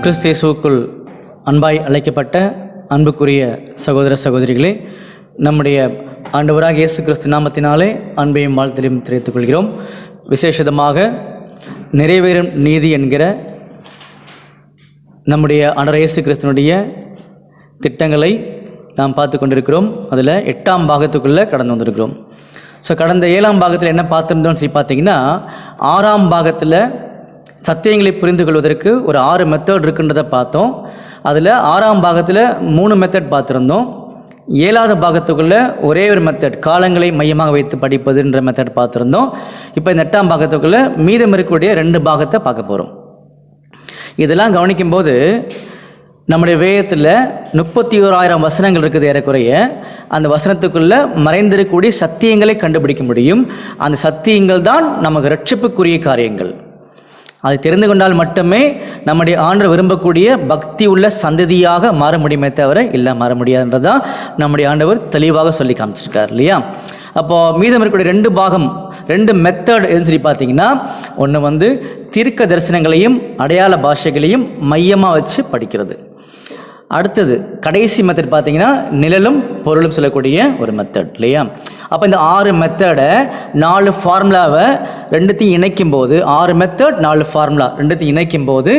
கிறிஸ்து இயேசுவுக்குள் அன்பாய் அழைக்கப்பட்ட அன்புக்குரிய சகோதர சகோதரிகளே, நம்முடைய ஆண்டவராக இயேசு கிறிஸ்து நாமத்தினாலே அன்பையும் வாழ்த்தையும் தெரிவித்துக் கொள்கிறோம். விசேஷமாக நிறைவேறும் நீதி என்கிற நம்முடைய ஆண்டவர் இயேசு கிறிஸ்துனுடைய திட்டங்களை நாம் பார்த்து கொண்டிருக்கிறோம். அதில் 8ஆம் பாகத்துக்குள்ளே கடந்து வந்திருக்கிறோம். ஸோ கடந்த 7ஆம் பாகத்தில் என்ன பார்த்துருந்தோம்னு சொல்லி பார்த்தீங்கன்னா, 6ஆம் பாகத்தில் சத்தியங்களை புரிந்து கொள்வதற்கு ஒரு 6 மெத்தட் இருக்குன்றதை பார்த்தோம். அதில் 6ஆம் பாகத்தில் 3 மெத்தட் பார்த்துருந்தோம். 7ஆவது பாகத்துக்குள்ளே ஒரே ஒரு மெத்தட், காலங்களை மையமாக வைத்து படிப்பதுன்ற மெத்தட் பார்த்துருந்தோம். இப்போ இந்த 8ஆம் பாகத்துக்குள்ளே மீதம் இருக்கக்கூடிய 2 பாகத்தை பார்க்க போகிறோம். இதெல்லாம் கவனிக்கும்போது நம்முடைய வேதத்தில் 31,000 வசனங்கள் இருக்குது ஏறக்குறைய. அந்த வசனத்துக்குள்ளே மறைந்திருக்கக்கூடிய சத்தியங்களை கண்டுபிடிக்க முடியும். அந்த சத்தியங்கள் தான் நமக்கு ரட்சிப்புக்குரிய காரியங்கள். அதை தெரிந்து கொண்டால் மட்டுமே நம்முடைய ஆண்டவர் விரும்பக்கூடிய பக்தி உள்ள சந்ததியாக மாற முடியுமே தவிர இல்லை மாற முடியாதுன்றதான் நம்முடைய ஆண்டவர் தெளிவாக சொல்லி காமிச்சிருக்கார் இல்லையா. அப்போது மீதம் இருக்கக்கூடிய 2 பாகம், 2 மெத்தட் எதுன்னு சொல்லி பார்த்தீங்கன்னா, ஒன்று தீர்க்க தரிசனங்களையும் அடையாள பாஷைகளையும் மையமாக வச்சு படிக்கிறது. அடுத்தது கடைசி மெத்தட் பார்த்தீங்கன்னா நிழலும் பொருளும் சொல்லக்கூடிய ஒரு மெத்தட் இல்லையா. அப்போ இந்த 6 மெத்தடை 4 ஃபார்முலாவை ரெண்டுத்தையும் இணைக்கும் போது, 6 மெத்தட் 4 ஃபார்முலா ரெண்டுத்தையும் இணைக்கும் போது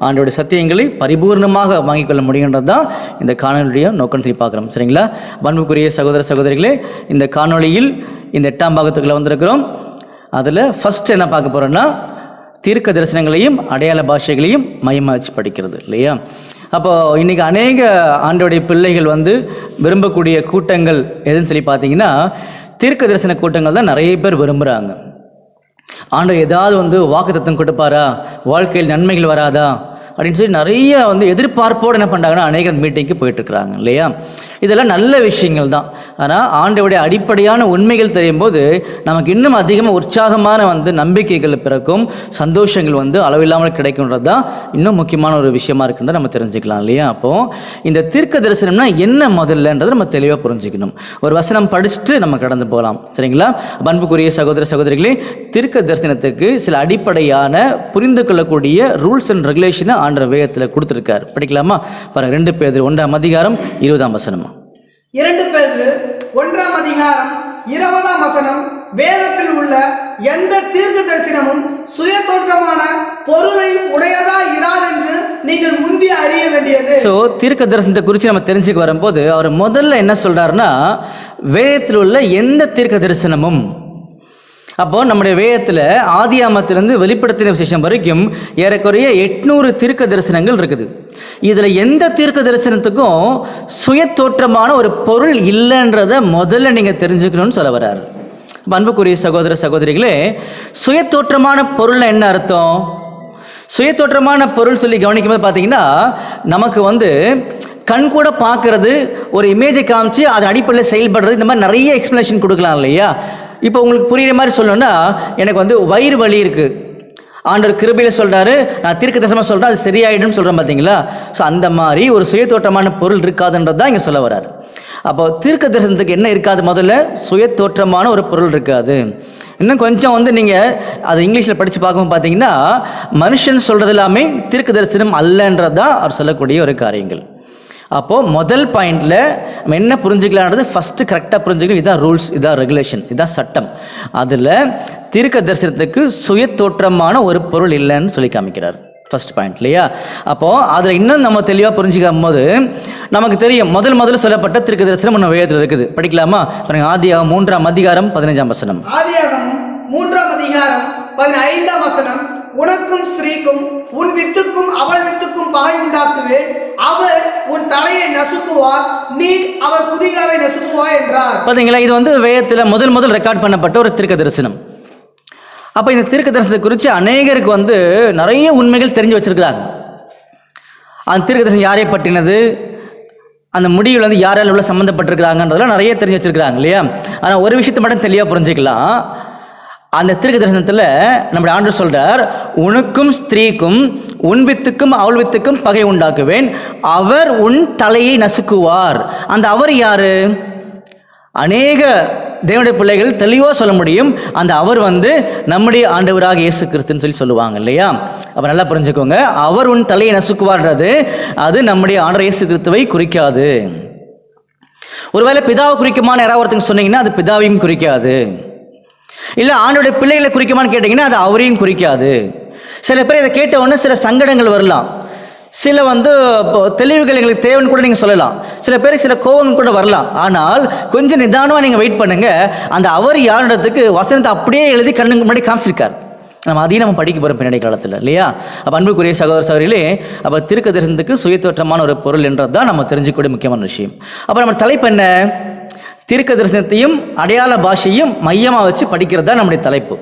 ஆண்டோடைய சத்தியங்களை பரிபூர்ணமாக வாங்கிக் கொள்ள முடியுன்றது தான் இந்த காணொலியுடைய நோக்கம் சொல்லி பார்க்குறோம். சரிங்களா. அன்புக்குரிய சகோதர சகோதரிகளே, இந்த காணொலியில் இந்த 8ஆம் பாகத்துக்குள்ளே வந்திருக்கிறோம். அதில் ஃபஸ்ட் என்ன பார்க்க போகிறோன்னா, தீர்க்க தரிசனங்களையும் அடையாள பாஷைகளையும் மையமாக வச்சு படிக்கிறது இல்லையா. அப்போது இன்றைக்கி அநேக ஆண்டோடைய பிள்ளைகள் விரும்பக்கூடிய கூட்டங்கள் எதுன்னு சொல்லி பார்த்தீங்கன்னா, தீர்க்க தரிசன கூட்டங்கள் தான் நிறைய பேர் விரும்புகிறாங்க. ஆண்டவர் ஏதாவது வாக்குத்தத்தம் கொடுப்பாரா, வாழ்க்கையில் நன்மைகள் வராதா அப்படின்னு சொல்லி நிறைய எதிர்பார்ப்போடு என்ன பண்ணுறாங்கன்னா அநேக மீட்டிங்க்கு போயிட்டுருக்குறாங்க இல்லையா. இதெல்லாம் நல்ல விஷயங்கள் தான். ஆனால் ஆண்டவருடைய அடிப்படையான உண்மைகள் தெரியும் போது நமக்கு இன்னும் அதிகமாக உற்சாகமான நம்பிக்கைகள் பிறக்கும், சந்தோஷங்கள் அளவில்லாமல் கிடைக்கும்ன்றது தான் இன்னும் முக்கியமான ஒரு விஷயமா இருக்குன்றதை நம்ம தெரிஞ்சுக்கலாம் இல்லையா. அப்போது இந்த தீர்க்க தரிசனம்னா என்ன முதல்லன்றதை நம்ம தெளிவாக புரிஞ்சுக்கணும். ஒரு வசனம் படிச்சுட்டு நம்ம கடந்து போகலாம். சரிங்களா. அன்புக்குரிய சகோதர சகோதரிகளே, தீர்க்க தரிசனத்துக்கு சில அடிப்படையான புரிந்து கொள்ளக்கூடிய ரூல்ஸ் அண்ட் ரெகுலேஷனை ஆண்டவர் வேதத்தில் கொடுத்துருக்காரு. படிக்கலாமா? பாருங்க. 2 பேதுரு 1ஆம் அதிகாரம் 20ஆம் வசனம். 2 பேதுரு 1ஆம் அதிகாரம் 20ஆம் வசனம். வேதத்தில் உள்ள எந்த தீர்க்க தரிசனமும் சுய தோற்றமான பொருளை உடையதா இராதென்று நீங்கள் முந்தி அறிய வேண்டியது. ஸோ தீர்க்க தரிசனத்தை குறித்து நம்ம தெரிஞ்சுக்க வரும்போது அவர் முதல்ல என்ன சொல்றாருன்னா, வேதத்தில் உள்ள எந்த தீர்க்க தரிசனமும். அப்போது நம்முடைய வேதத்தில் ஆதியாமத்திலிருந்து வெளிப்படுத்தின விசேஷம் வரைக்கும் ஏறக்குறைய 800 தீர்க்க தரிசனங்கள் இருக்குது. இதில் எந்த தீர்க்க தரிசனத்துக்கும் சுய தோற்றமான ஒரு பொருள் இல்லைன்றதை முதல்ல நீங்கள் தெரிஞ்சுக்கணும்னு சொல்ல வர்றார். அன்புக்குரிய சகோதர சகோதரிகளே, சுய தோற்றமான பொருள் என்ன அர்த்தம்? சுய தோற்றமான பொருள் சொல்லி கவனிக்கும்போது பார்த்தீங்கன்னா, நமக்கு கண் கூட பார்க்கறது, ஒரு இமேஜை காமிச்சு அதன் அடிப்படையில் செயல்படுறது, இந்த மாதிரி நிறைய எக்ஸ்பிளனேஷன் கொடுக்கலாம் இல்லையா. இப்போ உங்களுக்கு புரிகிற மாதிரி சொல்லணும்னா, எனக்கு வயிறு வலி இருக்குது, ஆண்டவர் கிருபையில் சொல்கிறாரு, நான் தீர்க்க தரிசனமாக சொல்கிறேன், அது சரியாயிடும்னு சொல்கிறேன் பார்த்தீங்களா. ஸோ அந்த மாதிரி ஒரு சுயத்தோற்றமான பொருள் இருக்காதுன்றது தான் இங்கே சொல்ல வர்றாரு. அப்போ தீர்க்க தரிசனத்துக்கு என்ன இருக்காது? முதல்ல சுயத்தோற்றமான ஒரு பொருள் இருக்காது. இன்னும் கொஞ்சம் நீங்கள் அது இங்கிலீஷில் படித்து பார்க்கும்போது பார்த்தீங்கன்னா, மனுஷன் சொல்கிறது எல்லாமே தீர்க்க தரிசனம் அல்லன்றது தான் அவர் சொல்லக்கூடிய ஒரு காரியங்கள். அப்போது முதல் பாயிண்டில் நம்ம என்ன புரிஞ்சுக்கலான்றது ஃபஸ்ட்டு கரெக்டாக புரிஞ்சுக்கணும். இதுதான் ரூல்ஸ், இதுதான் ரெகுலேஷன், இதுதான் சட்டம். அதில் தீர்க்க தரிசனத்துக்கு சுய தோற்றமான ஒரு பொருள் இல்லைன்னு சொல்லி காமிக்கிறார் ஃபஸ்ட் பாயிண்ட் இல்லையா. அப்போது அதில் இன்னும் நம்ம தெளிவாக புரிஞ்சுக்கும் போது நமக்கு தெரியும், முதல்ல சொல்லப்பட்ட தீர்க்க தரிசனம் நம்ம வேதத்தில் இருக்குது. படிக்கலாமா? ஆதியாகமம் 3ஆம் அதிகாரம் 15ஆம் வசனம். ஆதியாகமம் 3ஆம் அதிகாரம் 15ஆம் வசனம். உனக்கும் ஸ்திரீக்கும் உன் வித்துக்கும் அவள் வித்துக்கும் பகை உண்டாக்குவேன், அவர் உன் தலையை நசுக்குவார், நீ அவர் குதிகாலை நசுக்குவாய் என்றார். பார்த்தீங்களா, இது வேதத்தில் முதல் ரெக்கார்ட் பண்ணப்பட்ட ஒரு தீர்க்க தரிசனம். அப்போ இந்த தீர்க்க தரிசனத்தை குறித்து அநேகருக்கு நிறைய உண்மைகள் தெரிஞ்சு வச்சிருக்கிறாங்க. அந்த தீர்க்க தரிசனம் யாரை பற்றினது, அந்த முடிவில் யாரால் உள்ள சம்மந்தப்பட்டிருக்கிறாங்கன்றதெல்லாம் நிறைய தெரிஞ்சு வச்சிருக்கிறாங்க இல்லையா. ஆனால் ஒரு விஷயத்தை மட்டும் தெளிவாக புரிஞ்சுக்கலாம். அந்த தீர்க்க தரிசனத்தில் நம்முடைய ஆண்டவர் சொல்றார், உனக்கும் ஸ்திரீக்கும் உன் வித்துக்கும் அவள் வித்துக்கும் பகை உண்டாக்குவேன், அவர் உன் தலையை நசுக்குவார். அந்த அவர் யாரு? அநேக தேவனுடைய பிள்ளைகள் தெளிவாக சொல்ல முடியும், அந்த அவர் வந்து நம்முடைய ஆண்டவராக இயேசு கிறிஸ்துன்னு சொல்லி சொல்லுவாங்க இல்லையா? அப்போ நல்லா புரிஞ்சுக்கோங்க, அவர் உன் தலையை நசுக்குவார்ன்றது அது நம்முடைய ஆண்டவர் இயேசு கிறிஸ்துவை குறிக்காது. ஒருவேளை பிதாவை குறிக்குமான்னு யாராவது ஒருத்தங்க சொன்னீங்கன்னா அது பிதாவையும் குறிக்காது. இல்லை ஆண்டோடைய பிள்ளைகளை குறிக்குமான்னு கேட்டிங்கன்னா அது அவரையும் குறிக்காது. சில பேர் இதை கேட்ட உடனே சில சங்கடங்கள் வரலாம், சில தெளிவுகள் எங்களுக்கு தேவைன்னு கூட நீங்கள் சொல்லலாம், சில பேருக்கு சில கோவங்கள் கூட வரலாம். ஆனால் கொஞ்சம் நிதானமாக நீங்கள் வெயிட் பண்ணுங்க. அந்த அவர் யாருன்றதுக்கு வசனத்தை அப்படியே எழுதி கண்ணுக்கு முன்னாடி காமிச்சிருக்கார். நம்ம அதையும் நம்ம படிக்க போகிறோம் பின்னாடி காலத்தில் இல்லையா? அப்போ அன்புக்குரிய சகோதர சகோதரிகளே, அப்போ தீர்க்க தரிசனத்துக்கு சுயத்தோற்றமான ஒரு பொருள் என்றது தான் நம்ம தெரிஞ்சுக்கூடிய முக்கியமான விஷயம். அப்போ நம்ம தலைப்பு என்ன? தீர்க்க தரிசனத்தையும் அடையாள பாஷையும் மையமாக வச்சு படிக்கிறது தான் நம்முடைய தலைப்பு.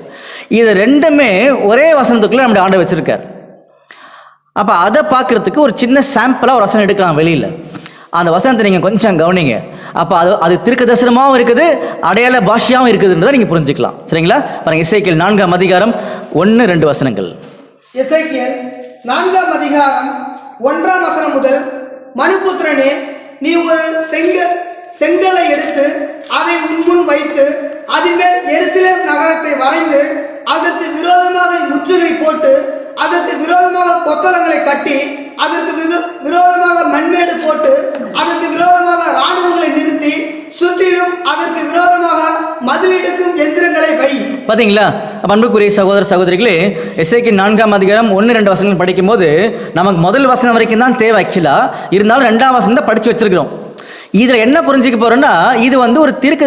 இது ரெண்டுமே ஒரே வசனத்துக்குள்ளே நம்முடைய ஆண்டவர் வச்சிருக்கார். அப்போ அதை பார்க்குறதுக்கு ஒரு சின்ன சாம்பிளாக ஒரு வசனம் எடுக்கலாம் வெளியில். அந்த வசனத்தை நீங்கள் கொஞ்சம் கவனிங்க. அப்போ அது தீர்க்க தரிசனமாகவும் இருக்குது, அடையாள பாஷையாகவும் இருக்குதுன்றதை நீங்கள் புரிஞ்சுக்கலாம். சரிங்களா? பாருங்க, எசேக்கியேல் 4ஆம் அதிகாரம் 1-2 வசனங்கள். எசேக்கியேல் 4ஆம் அதிகாரம் 1ஆம் வசனம் முதல். மனுபுத்திரனே, நீ ஒரு செங்கலை எடுத்து அதை உன்முன் வைத்து அதன் மேல் எருசலேம் நகரத்தை வரைந்து அதற்கு விரோதமாக முற்றுகை போட்டு அதற்கு விரோதமாக கொத்தளங்களை கட்டி அதற்கு விரோதமாக மண்மேடு போட்டு அதற்கு விரோதமாக இராணுவங்களை நிறுத்தி சுற்றிலும் அதற்கு விரோதமாக மதிலிடுக்கும் எந்திரங்களை வை. பார்த்தீங்களா? அன்புக்குரிய சகோதர சகோதரிகளே, எசேக்கியேல் 4ஆம் அதிகாரம் 1-2 வசனங்கள் படிக்கும் போது நமக்கு முதல் வசனம் வரைக்கும் தான் தேவை ஆக்சுவலா. இருந்தாலும் 2ஆம் வசனம் தான் படிச்சு வச்சிருக்கிறோம். இதில் என்ன புரிஞ்சுக்க போறோம்னா, இது ஒரு தீர்க்க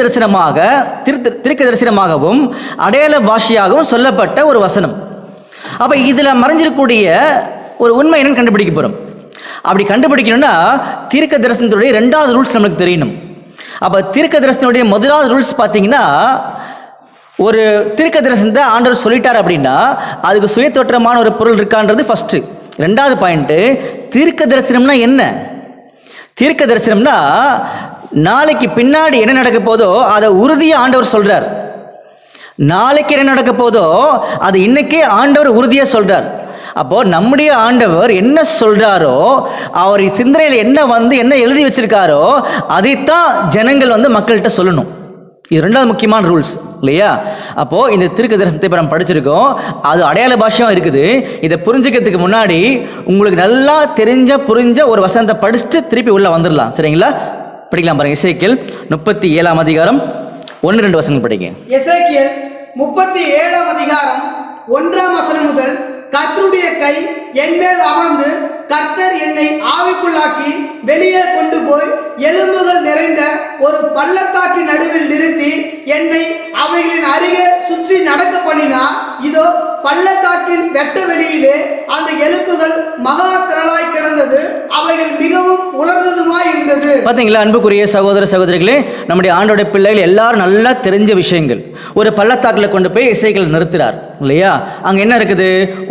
தரிசனமாகவும் அடையாள பாஷையாகவும் சொல்லப்பட்ட ஒரு வசனம். அப்போ இதில் மறைஞ்சிருக்கக்கூடிய ஒரு உண்மை என்னன்னு கண்டுபிடிக்க போகிறோம். அப்படி கண்டுபிடிக்கணும்னா தீர்க்க தரிசனத்துடைய 2வது ரூல்ஸ் நமக்கு தெரியணும். அப்போ தீர்க்க தரிசனத்துடைய முதலாவது ரூல்ஸ் பார்த்தீங்கன்னா, ஒரு தீர்க்க தரிசனத்தை ஆண்டவர் சொல்லிட்டார் அப்படின்னா அதுக்கு சுயத்தோற்றமான ஒரு பொருள் இருக்கான்றது ஃபர்ஸ்ட். 2வது பாயிண்ட், தீர்க்க தரிசனம்னா என்ன? தீர்க்க தரிசனம்னா நாளைக்கு பின்னாடி என்ன நடக்க போதோ அதை உறுதியாக ஆண்டவர் சொல்றார். நாளைக்கு என்ன நடக்க போதோ அது இன்னைக்கே ஆண்டவர் உறுதியாக சொல்றார். அப்போ நம்முடைய ஆண்டவர் என்ன சொல்றாரோ, அவர் சிந்தனையில் என்ன எழுதி வச்சிருக்காரோ அதைத்தான் ஜனங்கள் மக்கள்கிட்ட சொல்லணும். இது 2வது முக்கியமான ரூல்ஸ் இல்லையா? அப்போ இந்த தீர்க்க தரிசனத்தை இப்போ நம்ம படிச்சிருக்கோம், அது அடையாள பாஷையாக இருக்குது. இதை புரிஞ்சுக்கிறதுக்கு முன்னாடி உங்களுக்கு நல்லா புரிஞ்ச ஒரு வசனத்தை படிச்சுட்டு திருப்பி உள்ள வந்துடலாம். சரிங்களா? படிக்கலாம் பாருங்க. எசேக்கியேல் 37ஆம் அதிகாரம் 1-2 வசனங்கள் படிங்க. எசேக்கியேல் 37ஆம் அதிகாரம் 1ஆம் வசனம் முதல். கர்த்தருடைய கை என் மேல் அமர்ந்து கர்த்தர் என்னை ஆவிக்குள்ளாக்கி வெளியே கொண்டு போய் எலும்புகள் நிறைந்த ஒரு பள்ளத்தாக்கின் நடுவில் நிறுத்தி என்னை அவைகளின் அருகே சுற்றி நடக்க பண்ணினார். இதோ பள்ளத்தாக்கின் வெட்ட வெளியிலே அந்த எலும்புகள் மகா திரளாய் கிடந்தது, அவைகள் மிகவும் உலர்ந்ததுமாய் இருந்தது. பார்த்தீங்களா அன்புக்குரிய சகோதர சகோதரிகளே, நம்முடைய ஆண்டோடைய பிள்ளைகள் எல்லாரும் நல்லா தெரிஞ்ச விஷயங்கள். ஒரு பள்ளத்தாக்கில் கொண்டு போய் எசேக்கியேல் நிறுத்துறார் இல்லையா? அங்கே என்ன இருக்குது?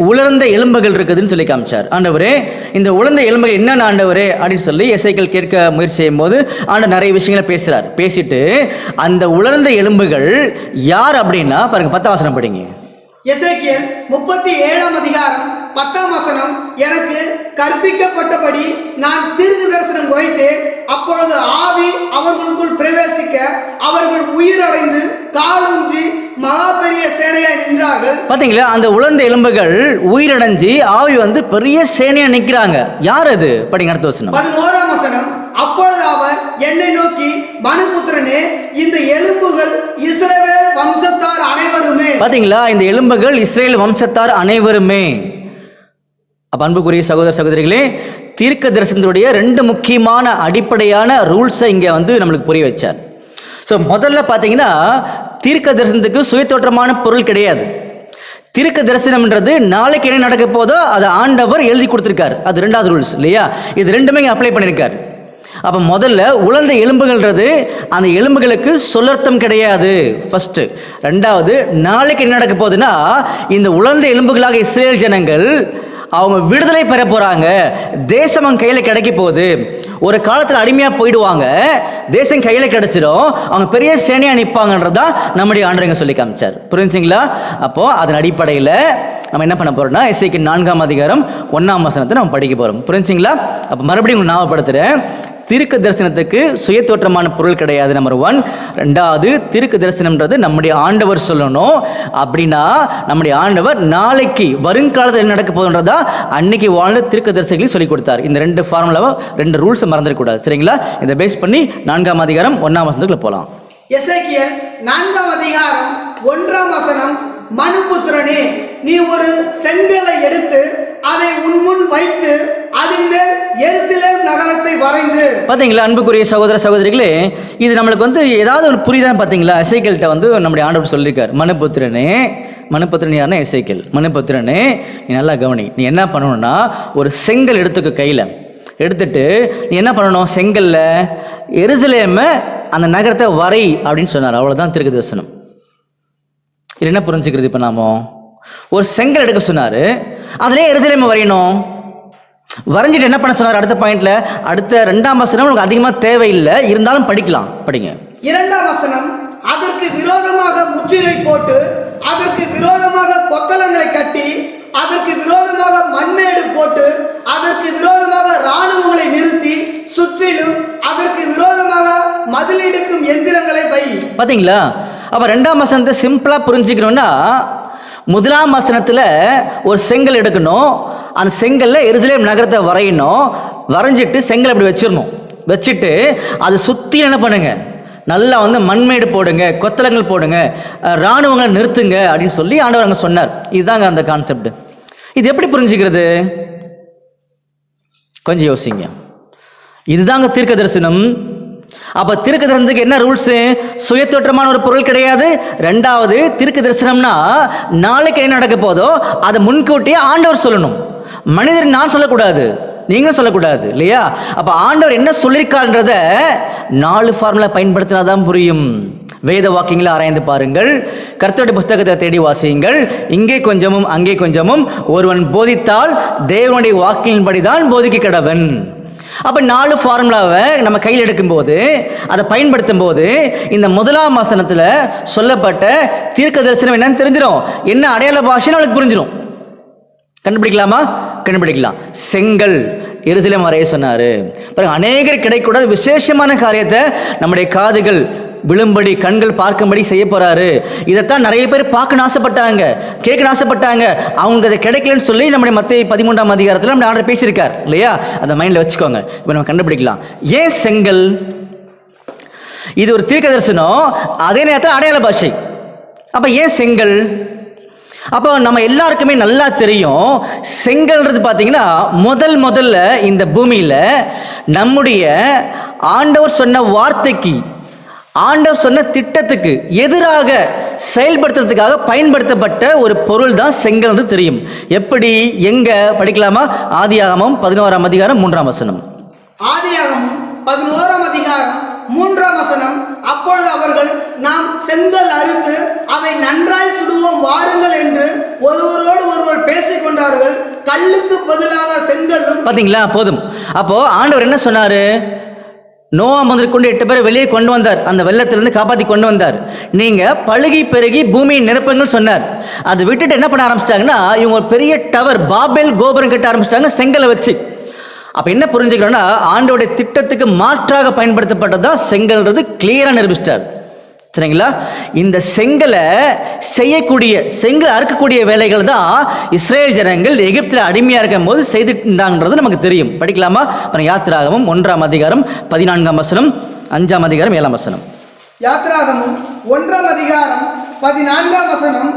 உலர்ந்த எலும்புகள் இருக்குதுன்னு சொல்லி காமிச்சார். ஆண்டவரே, இந்த உலர்ந்த எலும்புகள் என்னென்ன ஆண்டவரே அப்படின்னு சொல்லி எசேக்கியேல் கேட்க முயற்சி செய்யும் போது ஆண்டவர் நிறைய விஷயங்களை பேசுறார். பேசிட்டு அந்த உலர்ந்த எலும்புகள் யார் அப்படின்னா பாருங்க, 10ஆம் வசனம் படிங்க. எசேக்கியேல் 37ஆம் அதிகாரம் 10ஆம் வசனம். எனக்கு கற்பிக்கப்பட்டபடி நான் தீர்க்க தரிசனம் உரைத்தேன். அப்பொழுது ஆவி அவர்களுக்குள் பிரவேசிக்க அவர்கள் உயிரடைந்து காலூன்றி மகா பெரிய சேனையாய் நின்றார்கள். பாத்தீங்களா? அந்த உலர்ந்த எலும்புகள் உயிரடைஞ்சு ஆவி பெரிய சேனையா நிற்கிறாங்க. யார் அது? படிங்க அடுத்த வசனம். 11ஆம் வசனம். அப்பொழுது அவர் என்னை நோக்கி, மனுபுத்திரனே, இந்த எலும்புகள் இஸ்ரவேல் வம்சத்தார் அனைவருமே. பாத்தீங்களா? இந்த எலும்புகள் இஸ்ரேல் வம்சத்தார் அனைவருமே. அப்ப அன்புக்குரிய சகோதர சகோதரிகளே, தீர்க்க தரிசனத்துடைய 2 முக்கியமான அடிப்படையான ரூல்ஸை இங்கே நம்மளுக்கு புரிய வச்சார். ஸோ முதல்ல பார்த்தீங்கன்னா, தீர்க்க தரிசனத்துக்கு சுயத்தோற்றமான பொருள் கிடையாது. தீர்க்க தரிசனம்ன்றது நாளைக்கு என்ன நடக்க போதோ அதை ஆண்டவர் எழுதி கொடுத்துருக்காரு. அது 2வது ரூல்ஸ் இல்லையா? இது 2மே இங்கே அப்ளை பண்ணியிருக்காரு. அப்போ முதல்ல உலர்ந்த எலும்புகள்ன்றது அந்த எலும்புகளுக்கு சொல்லர்த்தம் கிடையாது ஃபர்ஸ்ட். 2வது, நாளைக்கு என்ன நடக்க போகுதுன்னா, இந்த உலர்ந்த எலும்புகளாக இஸ்ரேல் ஜனங்கள் அவங்க விடுதலை பெற போறாங்க. தேசம் அவங்க கையில் கிடைக்க போகுது. ஒரு காலத்தில் அடிமையாக போயிடுவாங்க, தேசம் கையில் கிடைச்சிடும், அவங்க பெரிய சேனையாக நிற்பாங்கன்றதான் நம்முடைய ஆண்டவங்க சொல்லி காமிச்சார். புரிஞ்சுங்களா? அப்போ அதன் அடிப்படையில் நம்ம என்ன பண்ண போறோம்னா, எசேக்கியேல் 4ஆம் அதிகாரம் 1ஆம் வசனத்தை நம்ம படிக்க போறோம். புரிஞ்சுங்களா? அப்போ மறுபடியும் உங்களுக்கு ஞாபகப்படுத்துறேன். தீர்க்க தரிசனத்துக்கு சுய தோற்றமான பொருள் கிடையாது. நம்பர் 1. ரெண்டாவது, தீர்க்க தரிசனம்ன்றது நம்முடைய ஆண்டவர் சொல்லணும். அப்படின்னா நம்முடைய ஆண்டவர் நாளைக்கு வருங்காலத்தில் என்ன நடக்க போகுதுன்றதா அன்னைக்கு வாழ்ந்த தீர்க்க தரிசனங்களையும் சொல்லிக் கொடுத்தார். இந்த 2 ஃபார்முலாவை 2 ரூல்ஸை மறந்துடக்கூடாது. சரிங்களா? இதை பேஸ் பண்ணி 4ஆம் அதிகாரம் 1ஆம் வசனத்துக்குள்ள போகலாம். எசேக்கியேல் 4ஆம் அதிகாரம் 1ஆம் வசனம். மனுபுத்திரனே, நீ ஒரு செங்கலை எடுத்து அதை உன் முன் வைத்து அதன் மேல் எருசலேம் நகரத்தை வரைந்து. பாத்தீங்களா அன்புக்குரிய சகோதர சகோதரிகளே, இது நம்மளுக்கு ஏதாவது ஒரு புரியுதான்? பாத்தீங்களா, எசேக்கியேல்ட்ட நம்முடைய ஆண்டவர் சொல்லியிருக்கார், மனுபுத்திரனே. மனுபுத்திரன் யாருன்னா எசேக்கியேல். மனுபுத்திரனே, நீ நல்லா கவனி. நீ என்ன பண்ணணும்னா, ஒரு செங்கல் எடுத்துக்க கையில் எடுத்துட்டு நீ என்ன பண்ணணும், செங்கல்ல எருசலேமை அந்த நகரத்தை வரை அப்படின்னு சொன்னார். அவ்வளவுதான் தீர்க்க தரிசனம். இது என்ன புரிஞ்சுக்கிறது? இப்போ நாம ஒரு செங்கல் எடுக்க சொன்னாரு, அதுலேயே எருசலேமை வரையணும். வரைஞ்சிட்டு என்ன பண்ண சொன்னார்? அடுத்த பாயிண்ட்ல, அடுத்த 2ஆம் வசனம் உங்களுக்கு அதிகமாக தேவையில்லை, இருந்தாலும் படிக்கலாம், படிங்க. 2ஆம் வசனம். அதற்கு விரோதமாக முற்றுகை போட்டு அதற்கு விரோதமாக கொத்தளங்களை கட்டி அதற்கு விரோதமாக மண்மேடு போட்டு அதற்கு விரோதமாக இராணுவங்களை நிறுத்தி சுற்றிலும் அதற்கு விரோதமாக மதிலிடுக்கும் எந்திரங்களை வை. பாத்தீங்களா? அப்ப 2ஆம் வசனத்தை சிம்பிளா புரிஞ்சுக்கணும்னா, 1ஆம் வசனத்துல ஒரு செங்கல் எடுக்கணும், அந்த செங்கல்ல எருசலேம் நகரத்தை வரையணும், வரைஞ்சிட்டு செங்கல் அப்படி வச்சிடணும். வச்சுட்டு அது சுத்தி என்ன பண்ணுங்க, நல்லா மண்மேடு போடுங்க, கொத்தளங்கள் போடுங்க, இராணுவங்களை நிறுத்துங்க அப்படின்னு சொல்லி ஆண்டவர் அங்கே சொன்னார். இதுதாங்க அந்த கான்செப்ட். இது எப்படி புரிஞ்சுக்கிறது? கொஞ்சம் யோசிங்க. இதுதாங்க தீர்க்க தரிசனம். அப்ப தீர்க்க தரிசனத்துக்கு என்ன ரூல்ஸ்? சுயத்தோற்றமான ஒரு பொருள் கிடையாது. ரெண்டாவது, தீர்க்க தரிசனம்னா நாளைக்கு என்ன நடக்க போதோ அதை முன்கூட்டியே ஆண்டவர் சொல்லணும். மனிதர் நான் சொல்லக்கூடாது, நீங்களும் சொல்லக்கூடாது, இல்லையா? அப்ப ஆண்டவர் என்ன சொல்லியிருக்காருன்றத 4 ஃபார்முலா பயன்படுத்தினாதான் புரியும். வேத வாக்கியங்களை ஆராய்ந்து பாருங்கள், கர்த்தருடைய புத்தகத்தை தேடி வாசியுங்கள். இங்கே கொஞ்சமும் அங்கே கொஞ்சமும் ஒருவன் போதித்தால் தேவனுடைய வாக்கியின்படிதான் போதிக்க கடவன். அப்ப 4 ஃபார்முலாவை நம்ம கையில் எடுக்கும்போது, அதை பயன்படுத்தும் போது, இந்த 1ஆம் வசனத்துல சொல்லப்பட்ட தீர்க்க தரிசனம் என்னன்னு தெரிஞ்சிடும். என்ன அடையாள பாஷைன்னு அவளுக்கு புரிஞ்சிடும். கண்டுபிடிக்கலாமா? கண்டுபிடிக்கலாம். செங்கல் எருசலேம் வரைய சொன்னாரு. அநேகர் கிடைக்கூடாத விசேஷமான காரியத்தை நம்முடைய காதுகள் விழும்படி, கண்கள் பார்க்கும்படி செய்ய போறாரு. இதைத்தான் நிறைய பேர் பார்க்க ஆசைப்பட்டாங்க, கேட்க ஆசைப்பட்டாங்க. அவங்க அதை கிடைக்கலன்னு சொல்லி நம்முடைய மத்தேயு 13ஆம் அதிகாரத்தில் நம்ம ஆண்டவர் பேசியிருக்கார், இல்லையா? அதை மைண்ட்ல வச்சுக்கோங்க. இப்போ நம்ம கண்டுபிடிக்கலாம். ஏன் செங்கல்? இது ஒரு தீர்க்க தரிசனம், அதே நேரத்தில் அடையாள பாஷை. அப்ப ஏன் செங்கல்? அப்போ நம்ம எல்லாருக்குமே நல்லா தெரியும், செங்கல்ன்றது பார்த்தீங்கன்னா முதல்ல இந்த பூமியில நம்முடைய ஆண்டவர் சொன்ன வார்த்தைக்கு, ஆண்டவர் சொன்ன திட்டத்துக்கு எதிராக செயல்படுத்துறதுக்காக பயன்படுத்தப்பட்ட ஒரு பொருள் தான் செங்கல் தெரியும். எப்படி, எங்க படிக்கலாமா? ஆதியாகமம் 11ஆம் அதிகாரம் 3ஆம் வசனம். ஆதியாகமம் 11ஆம் அதிகாரம் 3ஆம் வசனம். அப்பொழுது அவர்கள், நாம் செங்கல் அறுத்து அதை நன்றாய் சுடுவோம் வாருங்கள் என்று ஒருவரோடு ஒருவர் பேசிக் கொண்டார்கள். கல்லுக்கு பதிலாக செங்கல்லும். பாத்தீங்களா? போதும். அப்போ ஆண்டவர் என்ன சொன்னாரு? நோவா முதற்கொண்டு 8 பேரை வெளியே கொண்டு வந்தார், அந்த வெள்ளத்திலிருந்து காப்பாற்றி கொண்டு வந்தார். நீங்க பழுகி பெருகி பூமியை நிரப்புங்கள் சொன்னார். அதை விட்டுட்டு என்ன பண்ண ஆரம்பிச்சிட்டாங்கன்னா, இவங்க ஒரு பெரிய டவர், பாபேல் கோபுரம் கட்ட ஆரம்பிச்சிட்டாங்க செங்கலை வச்சு. அப்ப என்ன புரிஞ்சுக்கிறோம்னா, ஆண்டோடைய திட்டத்துக்கு மாற்றாக பயன்படுத்தப்பட்டதான் செங்கல்ன்றது கிளியரா நிரூபிச்சிட்டார். சரிங்களா? இந்த செங்கலை செய்யக்கூடிய, செங்கல் அறுக்கக்கூடிய வேலைகள் தான் இஸ்ரேல் ஜனங்கள் எகிப்தில் அடிமையா இருக்கும் போது செய்துட்டு இருந்தாங்கன்றது நமக்கு தெரியும். படிக்கலாமா? யாத்திராகமம் 1ஆம் அதிகாரம் 14ஆம் வசனம், 5ஆம் அதிகாரம் 7ஆம் வசனம். யாத்திராகமம் 1ஆம் அதிகாரம் 14ஆம் வசனம்.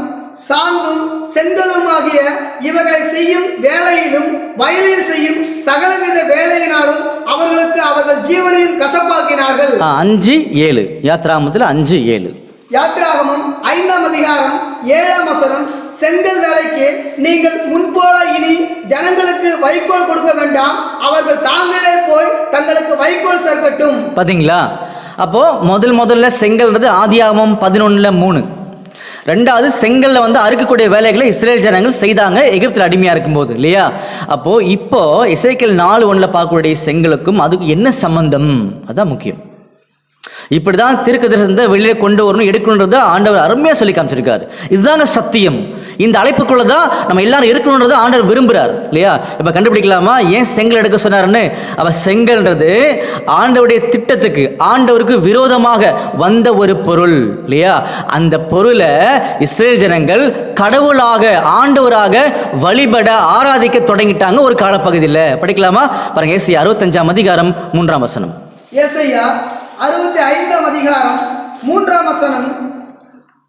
சாந்தும் செங்கலுமாகிய இவர்களை செய்யும் வேலையிலும் வயலில் செய்யும் சகலவித வேலையினாலும் அவர்களுக்கு அவர்கள் ஜீவனையும் கசப்பாக்கினார்கள். 5:7 யாத்திராகமத்தில் 5:7. யாத்திராகமம் 5ஆம் அதிகாரம் 7ஆம் வசனம். செங்கல் வேலைக்கு நீங்கள் முன்போல இனி ஜனங்களுக்கு வைக்கோல் கொடுக்க வேண்டாம், அவர்கள் தாங்களே போய் தங்களுக்கு வைக்கோல் சேர்க்கட்டும். பாத்தீங்களா? அப்போ முதல்ல செங்கல்ன்றது ஆதியாகமம் 11:3. ரெண்டாவது, செங்கல்ல அறுக்கக்கூடிய வேலைகளை இஸ்ரேல் ஜனங்கள் செய்தாங்க எகிப்தில் அடிமையா இருக்கும்போது, இல்லையா? அப்போ இப்போ எசேக்கியேல் 4:1 பார்க்கக்கூடிய செங்கலுக்கும் அதுக்கு என்ன சம்பந்தம்? அதான் முக்கியம். இப்படிதான் தீர்க்கதரிசனத்தை வெளியே கொண்டு வரணும், எடுக்கணுன்றத ஆண்டவர் அருமையா சொல்லி காமிச்சிருக்காரு. இதுதாங்க சத்தியம். இந்த அழைப்புக்குள்ள தான் நம்ம எல்லாரும் இருக்கணுன்றத ஆண்டவர் விரும்புறார் இல்லையா? இப்ப கண்டுபிடிக்கலாமா ஏன் செங்கல் எடுக்க சொன்னாருன்னு? அப்ப செங்கல்ன்றது ஆண்டவருடைய திட்டத்துக்கு, ஆண்டவருக்கு விரோதமாக வந்த ஒரு பொருள் இல்லையா? அந்த பொருளை இஸ்ரேல் ஜனங்கள் கடவுளாக, ஆண்டவராக வழிபட, ஆராதிக்க தொடங்கிட்டாங்க ஒரு காலப்பகுதியில். படிக்கலாமா? பாருங்க, ஏசாயா 65ஆம் அதிகாரம் 3ஆம் வசனம். ஏசாயா 65ஆம் அதிகாரம் 3ஆம் வசனம்.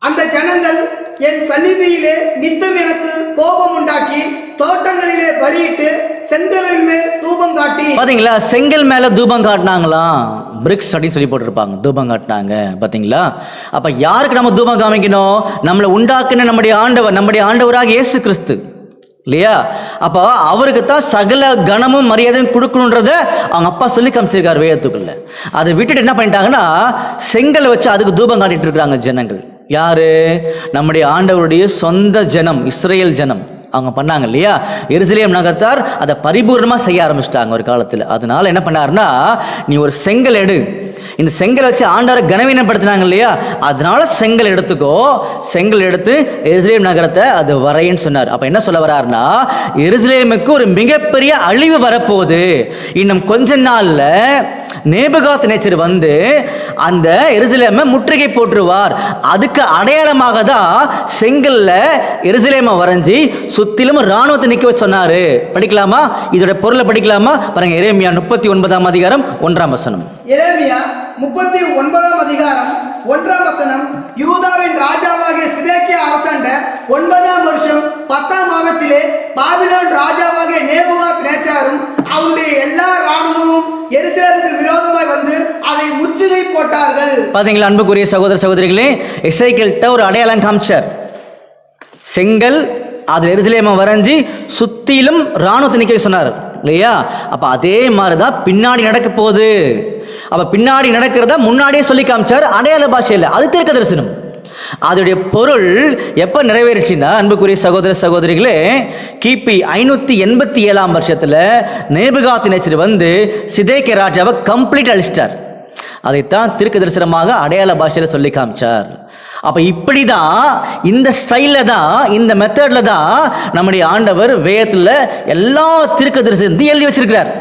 அந்த ஜனங்கள் என் சந்நிதியிலே நித்தம் எனக்கு கோபம் உண்டாக்கி தோட்டங்களிலே பலியிட்டு செங்கலின் மேல் தூபம் காட்டி. பாத்தீங்களா, செங்கல் மேல தூபம் காட்டினாங்களாம். பிரிக்ஸ் அப்படின்னு சொல்லி போட்டிருப்பாங்க, தூபம் காட்டினாங்க. பாத்தீங்களா? அப்ப யாருக்கு நம்ம தூபம் காமிக்கணும்? நம்மளை உண்டாக்குன நம்முடைய ஆண்டவர், நம்முடைய ஆண்டவராக இயேசு கிறிஸ்து இல்லையா? அப்போ அவருக்கு தான் சகல கனமும் மரியாதையும் கொடுக்கணுன்றத அவங்க அப்பா சொல்லி காமிச்சிருக்காரு வேதத்துக்குள்ள. அதை விட்டுட்டு என்ன பண்ணிட்டாங்கன்னா செங்கலை வச்சு அதுக்கு தூபம் காட்டிட்டு இருக்கிறாங்க ஜனங்கள். யாரு? நம்முடைய ஆண்டவருடைய சொந்த ஜனம், இஸ்ரேல் ஜனம். அவங்க பண்ணாங்க இல்லையா? எருசலேம் நகரத்தார் அதை பரிபூர்ணமாக செய்ய ஆரம்பிச்சிட்டாங்க ஒரு காலத்தில். அதனால என்ன பண்ணாருன்னா, நீ ஒரு செங்கல் எடு, இந்த செங்கல் வச்சு ஆண்டவரை கனவீனப்படுத்தினாங்க இல்லையா? அதனால செங்கல் எடுத்துக்கோ, செங்கல் எடுத்து எருசலேம் நகரத்தை அது வரைன்னு சொன்னார். அப்ப என்ன சொல்ல வர்றாருன்னா, எருசலேமுக்கு ஒரு மிகப்பெரிய அழிவு வரப்போகுது. இன்னும் கொஞ்ச நாள்ல நேபுகாத்நேச்சர் வந்து அந்த எருசலேமை முற்றுகை போட்டுருவார். அதுக்கு அடையாளமாக தான் செங்கல்ல எருசலேமை வரைஞ்சி சுத்திலும் ராணுவத்தை நிக்க வச்சு சொன்னாரு. படிக்கலாமா? இதோட பொருளை படிக்கலாமா? பாருங்க, எரேமியா 39ஆம் அதிகாரம் 1ஆம் வசனம். எரேமியா 39ஆம் அதிகாரம் 1ஆம் வசனம். யூதாவின் ராஜாவாகிய சிதேக்கியா அரசாண்ட 9ஆம் வருஷம் 10ஆம் மாதத்திலே பாபிலோன் ராஜாவாகிய நேபுகாத்நேச்சாரும் அவனுடைய எல்லா ராணுவமும் எருசலேமுக்கு விரோதமாய் வந்து அதை முற்றுகை போட்டார்கள். பாத்தீங்களா அன்புக்குரிய சகோதர சகோதரிகளே, எசேக்கியேல்ட்ட ஒரு அடையாளம் காமிச்சார். செங்கல் அதில் எருசலேமை வரைஞ்சி சுத்திலும் ராணுவத்தை நிக்க சொன்னார் இல்லையா? அப்ப அதே மாதிரிதான் பின்னாடி நடக்க போகுது. அப்ப பின்னாடி நடக்கிறத முன்னாடியே சொல்லி காமிச்சார் அடையாள பாஷையில். அது தீர்க்க தரிசனம். அதோடைய பொருள் எப்ப நிறைவேறிச்சுன்னா அன்புக்குரிய சகோதர சகோதரிகளே, கிபி 587ஆம் வருஷத்துல நேபுகாத்நேச்சர் வந்து சிதேக்கியா ராஜாவை கம்ப்ளீட் அழிச்சிட்டார். அதைத்தான் தீர்க்க தரிசனமாக அடையாள பாஷையில சொல்லி காமிச்சார். அப்ப இப்படிதான், இந்த ஸ்டைல்ல தான், இந்த மெத்தட்ல தான் நம்முடைய ஆண்டவர் வேதத்துல எல்லா தீர்க்க தரிசனத்தையும் எழுதி வச்சிருக்கிறார்.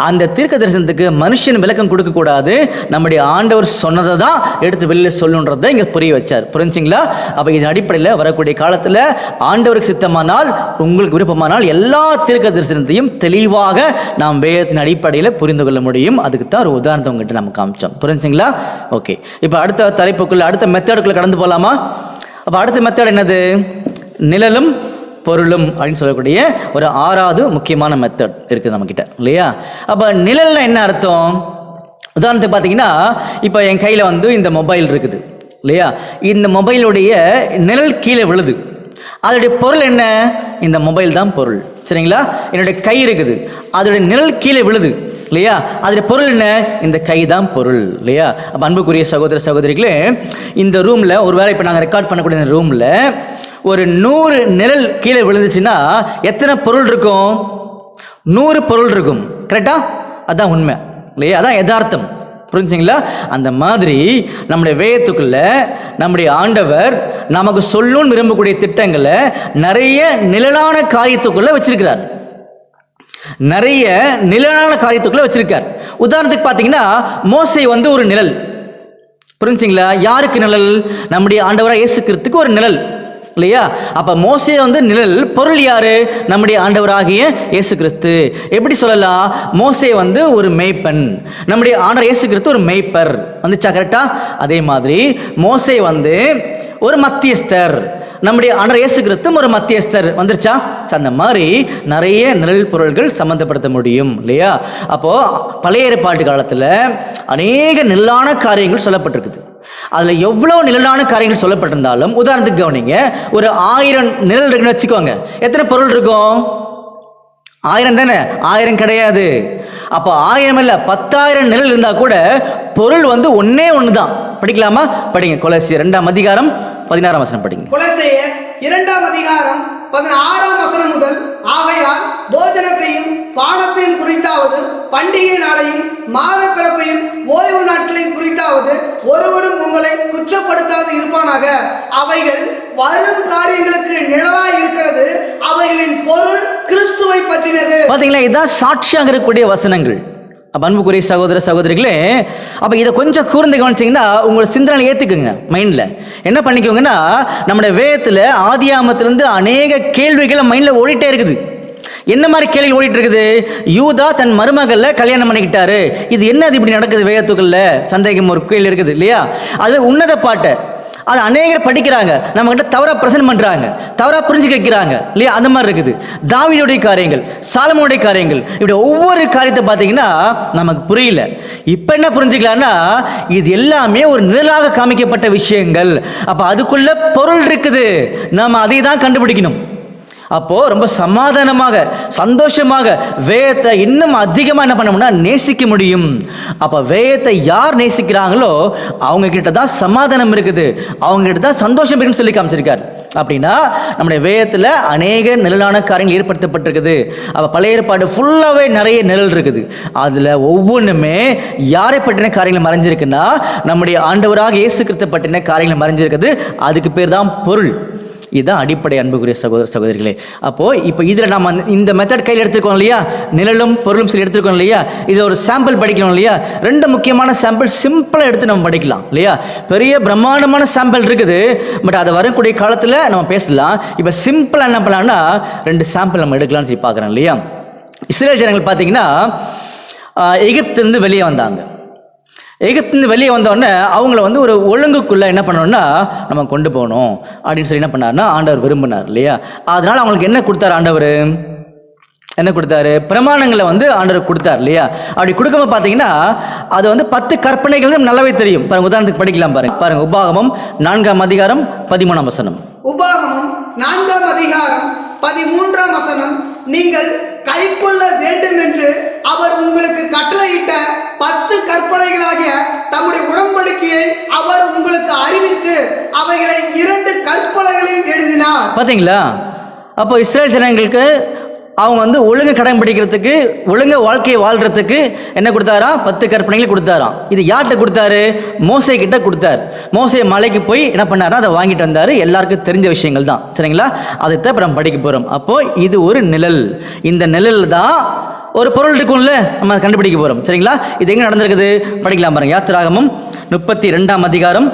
அந்த தீர்க்க தரிசனத்துக்கு மனுஷன் விளக்கம் கொடுக்க கூடாது, நம்முடைய ஆண்டவர் சொன்னதை தான் எடுத்து வெளியில சொல்லணுன்றதை இங்க புரிய வச்சார். புரிஞ்சுங்களா? அப்ப இதன் அடிப்படையில் வரக்கூடிய காலத்துல ஆண்டவருக்கு சித்தமானால், உங்களுக்கு விருப்பமானால் எல்லா தீர்க்க தரிசனத்தையும் தெளிவாக நாம் வேதத்தின் அடிப்படையில் புரிந்து கொள்ள முடியும். அதுக்கு தான் ஒரு உதாரணத்தை உங்ககிட்ட நம்ம காமிச்சோம். புரிஞ்சுங்களா? ஓகே, இப்ப அடுத்த தலைப்புக்குள்ள, அடுத்த மெத்தடுக்குள்ள கடந்து போலாமா? அப்ப அடுத்த மெத்தட் என்னது? நிழலும் பொருளும் அப்படின்னு சொல்லக்கூடிய ஒரு 6வது முக்கியமான மெத்தட் இருக்குது நம்ம கிட்ட இல்லையா? அப்ப நிழல்னா என்ன அர்த்தம்? உதாரணத்துக்கு பார்த்தீங்கன்னா, இப்போ என் கையில் வந்து இந்த மொபைல் இருக்குது இல்லையா? இந்த மொபைலுடைய நிழல் கீழே விழுது. அதோடைய பொருள் என்ன? இந்த மொபைல் தான் பொருள். சரிங்களா? என்னுடைய கை இருக்குது, அதோடைய நிழல் கீழே விழுது இல்லையா? அதோடைய பொருள் என்ன? இந்த கை தான் பொருள் இல்லையா? அப்போ அன்புக்குரிய சகோதர சகோதரிகளே, இந்த ரூமில் ஒரு வேளை இப்போ நாங்கள் ரெக்கார்ட் பண்ணக்கூடிய இந்த ரூமில் ஒரு 100 நிழல் கீழே விழுந்துச்சுன்னா எத்தனை பொருள் இருக்கும்? 100 பொருள் இருக்கும். கரெக்டா? அதான் உண்மை இல்லையா? அதான் யதார்த்தம். புரிஞ்சுங்களா? அந்த மாதிரி நம்முடைய வேதத்துக்குள்ள நம்முடைய ஆண்டவர் நமக்கு சொல்லணும்னு விரும்பக்கூடிய திட்டங்களை நிறைய நிழலான காரியத்துக்குள்ள வச்சிருக்கிறார். நிறைய நிழலான காரியத்துக்குள்ள வச்சிருக்கார். உதாரணத்துக்கு பார்த்தீங்கன்னா, மோசே வந்து ஒரு நிழல். புரிஞ்சுங்களா? யாருக்கு நிழல்? நம்முடைய ஆண்டவராக இயேசு கிறிஸ்துவுக்கு ஒரு நிழல் இல்லையா? அப்ப மோசே வந்து நிழல், பொருள் யாரு? நம்முடைய ஆண்டவராகிய இயேசு கிறிஸ்து. எப்படி சொல்லலாம்? மோசே வந்து ஒரு மேய்ப்பன், நம்முடைய ஆண்டவர் இயேசு கிறிஸ்து ஒரு மேய்ப்பர். வந்துச்சா? கரெக்டா? அதே மாதிரி மோசே வந்து ஒரு மத்தியஸ்தர், நம்முடைய ஆண்டவர் இயேசு கிறிஸ்து ஒரு மத்தியஸ்தர். வந்துருச்சா? அந்த மாதிரி நிறைய நிழல் பொருள்கள் சம்பந்தப்படுத்த முடியும் இல்லையா? அப்போ பழைய ஏற்பாட்டு காலத்துல அநேக நிழலான காரியங்கள் சொல்லப்பட்டிருக்குது. அதுல எவ்வளவு நிழலான காரியங்கள் சொல்லப்பட்டிருந்தாலும், உதாரணத்துக்கு கவனிங்க, ஒரு 1000 நிழல் இருக்குன்னு வச்சுக்கோங்க, எத்தனை பொருள் இருக்கும்? 1000 தானே? 1000 கிடையாது. அப்போ 1000 இல்ல, 10,000 நிழல் இருந்தா கூட பொருள் வந்து ஒன்னே ஒண்ணுதான். படிக்கலாமா? படிங்க. கொலோசியர் 2ஆம் அதிகாரம் 16ஆம் வசனம் படிங்க. கொலோசியர் 2ஆம் அதிகாரம் 16ஆம் வசனம் முதல், ஆகையால் போஜனத்தையும் பானத்தையும் குறித்த குறித்தாவது பண்டிகை நாளையும் மாத பிறப்பையும் ஓய்வு நாட்களையும் குறித்தாவது ஒருவரும் உங்களை குற்றப்படுத்தாது இருப்பானாக. அவைகள் வரும் காரியங்களுக்கு நிழலாய் இருக்கிறது, அவைகளின் பொருள் கிறிஸ்துவை பற்றினது. பாத்தீங்களா, இதுதான் சாட்சியாக இருக்கக்கூடிய வசனங்கள். அப்போ அன்புக்குரிய சகோதர சகோதரிகளே, அப்போ இதை கொஞ்சம் கூர்ந்து கவனிச்சிங்கன்னா உங்களோட சிந்தனை ஏற்றுக்குங்க. மைண்டில் என்ன பண்ணிக்கோங்கன்னா, நம்முடைய வேதத்தில் ஆதியாமத்திலேருந்து அநேக கேள்விகள் மைண்டில் ஓடிட்டே இருக்குது. என்ன மாதிரி கேள்வி ஓடிட்டு இருக்குது? யூதா தன் மருமகளில் கல்யாணம் பண்ணிக்கிட்டாரு, இது என்னது இப்படி நடக்குது? வேதத்துக்குள்ள சந்தேகம் ஒரு கேள்வி இருக்குது இல்லையா? அது உன்னத பாட்டை அது அநேகர் படிக்கிறாங்க, நம்ம கிட்ட தவறா பிரசன்ட் பண்றாங்க, தவறா புரிஞ்சு வைக்கிறாங்க இல்லையா? அந்த மாதிரி இருக்குது. தாவீதுடைய காரியங்கள், சாலமோனுடைய காரியங்கள், இப்படி ஒவ்வொரு காரியத்தை பார்த்தீங்கன்னா நமக்கு புரியல. இப்போ என்ன புரிஞ்சுக்கலாம்னா, இது எல்லாமே ஒரு நிழலாக காமிக்கப்பட்ட விஷயங்கள். அப்போ அதுக்குள்ள பொருள் இருக்குது, நாம அதை தான் கண்டுபிடிக்கணும். அப்போ ரொம்ப சமாதானமாக சந்தோஷமாக வேதத்தை இன்னும் அதிகமாக என்ன பண்ண முடியும்னா நேசிக்க முடியும். அப்போ வேதத்தை யார் நேசிக்கிறாங்களோ அவங்க கிட்ட தான் சமாதானம் இருக்குது, அவங்க கிட்ட தான் சந்தோஷம் இருக்குன்னு சொல்லி காமிச்சிருக்காரு. அப்படின்னா நம்முடைய வேதத்தில் அநேக நிழலான காரியங்கள் ஏற்படுத்தப்பட்டிருக்குது. அப்போ பழைய ஏற்பாடு ஃபுல்லாகவே நிறைய நிழல் இருக்குது. அதில் ஒவ்வொன்றுமே யாரை பற்றின காரியங்கள் மறைஞ்சிருக்குன்னா நம்முடைய ஆண்டவராக இயேசு கிறிஸ்து பற்றின காரியங்கள் மறைஞ்சிருக்குது. அதுக்கு பேர் தான் பொருள். இதுதான் அடிப்படை அன்புக்குரிய சகோதர சகோதரிகளே. அப்போது இப்போ இதில் நம்ம இந்த மெத்தட் கையில் எடுத்துருக்கோம் இல்லையா, நிழலும் பொருளும் சொல்லி எடுத்துருக்கோம் இல்லையா, இது ஒரு சாம்பிள் படிக்கணும் இல்லையா. ரெண்டு முக்கியமான சாம்பிள் சிம்பிளாக எடுத்து நம்ம படிக்கலாம் இல்லையா. பெரிய பிரம்மாண்டமான சாம்பிள் இருக்குது, பட் அதை வரக்கூடிய காலத்தில் நம்ம பேசலாம். இப்போ சிம்பிளாக என்ன பண்ணலாம்னா ரெண்டு சாம்பிள் நம்ம எடுக்கலாம்னு சொல்லி பார்க்குறோம் இல்லையா. இஸ்ரேல் ஜனங்கள் பார்த்தீங்கன்னா எகிப்திலிருந்து வெளியே வந்தாங்க. எகிப்திலிருந்து வெளியே வந்தோடனே அவங்கள ஒரு ஒழுங்குக்குள்ளே என்ன பண்ணணும்னா நம்ம கொண்டு போகணும் அப்படின்னு சொல்லி என்ன பண்ணார்னா ஆண்டவர் விரும்பினார் இல்லையா. அதனால் அவங்களுக்கு என்ன கொடுத்தார் ஆண்டவர்? என்ன கொடுத்தாரு? பிரமாணங்களை ஆண்டவர் கொடுத்தார் இல்லையா. அப்படி கொடுக்கும்போது பார்த்தீங்கன்னா அது 10 கற்பனைகள் நல்லாவே தெரியும். பாருங்க, உதாரணத்துக்கு படிக்கலாம் பாருங்க. உபாகமம் 4ஆம் அதிகாரம் 13ஆம் வசனம். உபாகமம் 4ஆம் அதிகாரம் 13ஆம் வசனம். நீங்கள் கைக்கொள்ள வேண்டும் என்று அவர் உங்களுக்கு கட்டளையிட்ட 10 கற்பனைகளாகிய தம்முடைய உடன்படிக்கையை அவர் உங்களுக்கு அறிவித்து அவைகளை 2 கற்பனைகளில் எழுதினார். பாத்தீங்களா? அப்போ இஸ்ரேல் ஜனங்களுக்கு அவங்க ஒழுங்கு கடைபிடிக்கிறதுக்கு, ஒழுங்கு வாழ்க்கையை வாழ்றதுக்கு என்ன கொடுத்தாராம்? 10 கற்பனைகள் கொடுத்தாராம். இது யார்கிட்ட கொடுத்தாரு? மோசே கிட்ட கொடுத்தாரு. மோசே மலைக்கு போய் என்ன பண்ணாரா அதை வாங்கிட்டு வந்தாரு. எல்லாருக்கும் தெரிஞ்ச விஷயங்கள் தான், சரிங்களா? அதைத்தான் இப்போ நம்ம படிக்க போறோம். அப்போ இது ஒரு நிழல். இந்த நிழல் தான் ஒரு பொருள் இருக்கும்ல, நம்ம அதை கண்டுபிடிக்க போறோம், சரிங்களா? இது எங்க நடந்திருக்குது படிக்கலாம் பாருங்க. யாத்திராகமம் 32ஆம் அதிகாரம்